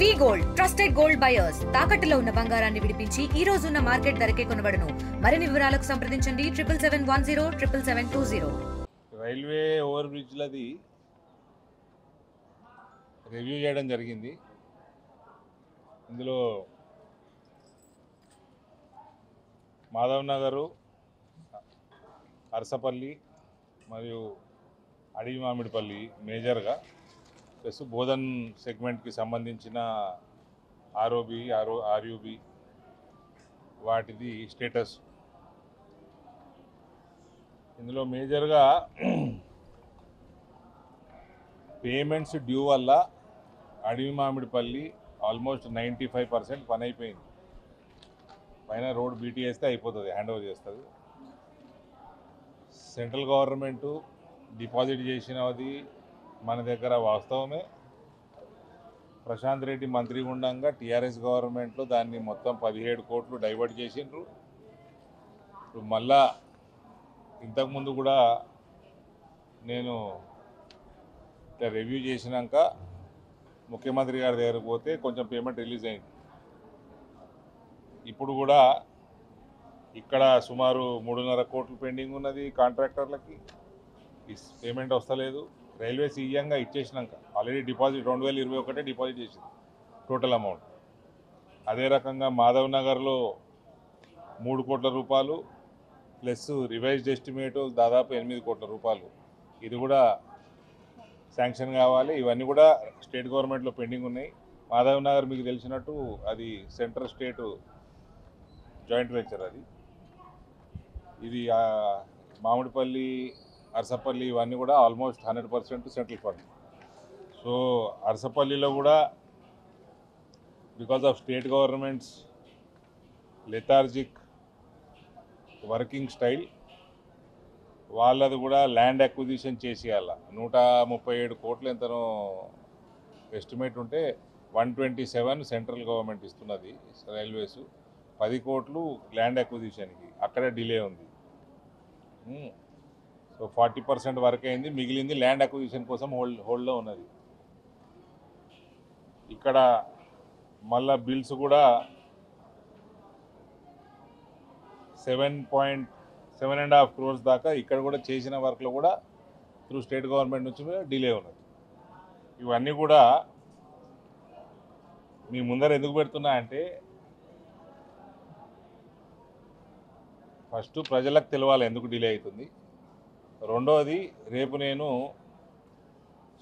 వి gold trusted gold buyers తాకట్టులో ఉన్న బంగారాన్ని విడిపించి ఈ రోజు ఉన్న మార్కెట్ ధరకే కొనబడును. మరిన్ని వివరాలకు సంప్రదించండి 7710 రైల్వే ఓవర్ బ్రిడ్జ్లది రివ్యూ చేయడం జరిగింది. ఇందులో మాధవ్ నగరు, అరసపల్లి మరియు అడవి మామిడిపల్లి మేజర్గా, ప్లస్ బోధన్ సెగ్మెంట్కి సంబంధించిన ఆర్ఓబి ఆర్యూబి వాటిది స్టేటస్. ఇందులో మేజర్గా పేమెంట్స్ డ్యూ వల్ల అడవి మామిడిపల్లి ఆల్మోస్ట్ 95% పని అయిపోయింది. పైన రోడ్ బీటీ వేస్తే అయిపోతుంది, హ్యాండ్ ఓవర్ చేస్తుంది. సెంట్రల్ గవర్నమెంటు డిపాజిట్ చేసినది మన దగ్గర వాస్తవమే. ప్రశాంత్ రెడ్డి మంత్రి ఉండగా టీఆర్ఎస్ గవర్నమెంట్లో దాన్ని మొత్తం 17 కోట్లు డైవర్ట్ చేసిండ్రు. ఇప్పుడు మళ్ళా ఇంతకుముందు కూడా నేను రివ్యూ చేసినాక ముఖ్యమంత్రి గారి దగ్గరకు పోతే కొంచెం పేమెంట్ రిలీజ్ అయింది. ఇప్పుడు కూడా ఇక్కడ సుమారు 3.5 కోట్లు పెండింగ్ ఉన్నది కాంట్రాక్టర్లకి, పేమెంట్ వస్తలేదు. రైల్వే సీఎంగా ఇచ్చేసినాక ఆల్రెడీ డిపాజిట్ 2021 డిపాజిట్ చేసింది టోటల్ అమౌంట్. అదే రకంగా మాధవ్ నగర్లో 3 కోట్ల రూపాయలు ప్లస్ రివైజ్డ్ ఎస్టిమేట్ దాదాపు 8 కోట్ల రూపాయలు, ఇది కూడా శాంక్షన్ కావాలి. ఇవన్నీ కూడా స్టేట్ గవర్నమెంట్లో పెండింగ్ ఉన్నాయి. మాధవ్ నగర్ మీకు తెలిసినట్టు అది సెంట్రల్ స్టేట్ జాయింట్ వెంచర్. ఇది మామిడిపల్లి, అరసపల్లి ఇవన్నీ కూడా ఆల్మోస్ట్ 100% సెంట్రల్ ఫండ్. సో అరసపల్లిలో కూడా because of state governments lethargic working style, వాళ్ళది కూడా ల్యాండ్ అక్విజిషన్ చేసేయాల. 137 కోట్లు ఎంతనో ఎస్టిమేట్ ఉంటే 127 సెంట్రల్ గవర్నమెంట్ ఇస్తున్నది రైల్వేస్, 10 కోట్లు ల్యాండ్ అక్విజిషన్కి. అక్కడే డిలే ఉంది. సో 40% వరకు అయింది, మిగిలింది ల్యాండ్ అక్విజిషన్ కోసం హోల్డ్లో ఉన్నది. ఇక్కడ మళ్ళా బిల్స్ కూడా 7.5 crores దాకా ఇక్కడ కూడా చేసిన వర్క్లో కూడా త్రూ స్టేట్ గవర్నమెంట్ నుంచి డిలే ఉన్నది. ఇవన్నీ కూడా మీ ముందర ఎందుకు పెడుతున్నా అంటే ఫస్ట్ ప్రజలకు తెలవాలి ఎందుకు డిలే అవుతుంది. రెండవది, రేపు నేను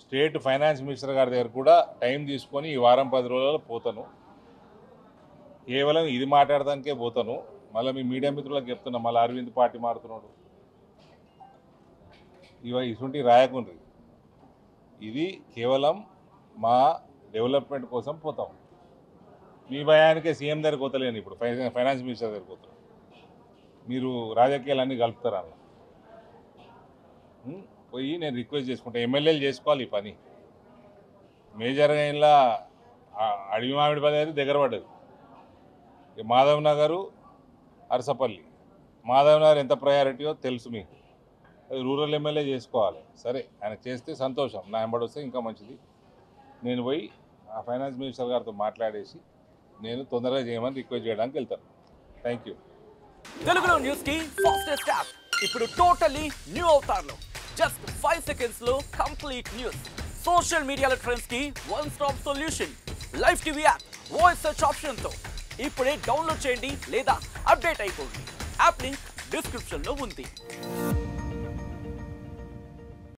స్టేట్ ఫైనాన్స్ మినిస్టర్ గారి దగ్గర కూడా టైం తీసుకొని ఈ వారం 10 రోజుల్లో పోతాను. కేవలం ఇది మాట్లాడడానికే పోతాను. మళ్ళీ మీ మీడియా మిత్రులకు చెప్తున్నా, మళ్ళీ అరవింద్ పార్టీ మారుతున్నాడు, ఇటువంటి రాయకుండ్రి. ఇది కేవలం మా డెవలప్మెంట్ కోసం పోతాం. మీ భయానికే సీఎం దగ్గరికి పోతలేను, ఇప్పుడు ఫైనాన్స్ మినిస్టర్ దగ్గరికి పోతాను. మీరు రాజకీయాలన్నీ కలుపుతారన్న పోయి నేను రిక్వెస్ట్ చేసుకుంటా, ఎమ్మెల్యేలు చేసుకోవాలి ఈ పని. మేజర్గా ఇలా అడవి మామిడిపల్లి అయితే దగ్గర పడ్డది. మాధవ్ నగరు, అరసపల్లి, మాధవ్ నగర్ ఎంత ప్రయారిటీయో తెలుసు మీకు. అది రూరల్ ఎమ్మెల్యే చేసుకోవాలి. సరే, ఆయన చేస్తే సంతోషం, నా ఎంబడి వస్తే ఇంకా మంచిది. నేను పోయి ఆ ఫైనాన్స్ మినిస్టర్ గారితో మాట్లాడేసి నేను తొందరగా చేయమని రిక్వెస్ట్ చేయడానికి వెళ్తాను. Thank you. తెలుగులో న్యూస్ కి ఫాస్టెస్ట్ యాప్ ఇప్పుడు టోటలీ న్యూ అవతార్లో జస్ట్ 5 seconds లో కంప్లీట్ న్యూస్. సోషల్ మీడియాలో ట్రెండ్స్ కి one stop solution. Live TV app voice search option తో ఇప్పుడే డౌన్లోడ్ చేయండి లేదా అప్డేట్ అయిపోండి. యాప్ లింక్ డిస్క్రిప్షన్ లో ఉంది.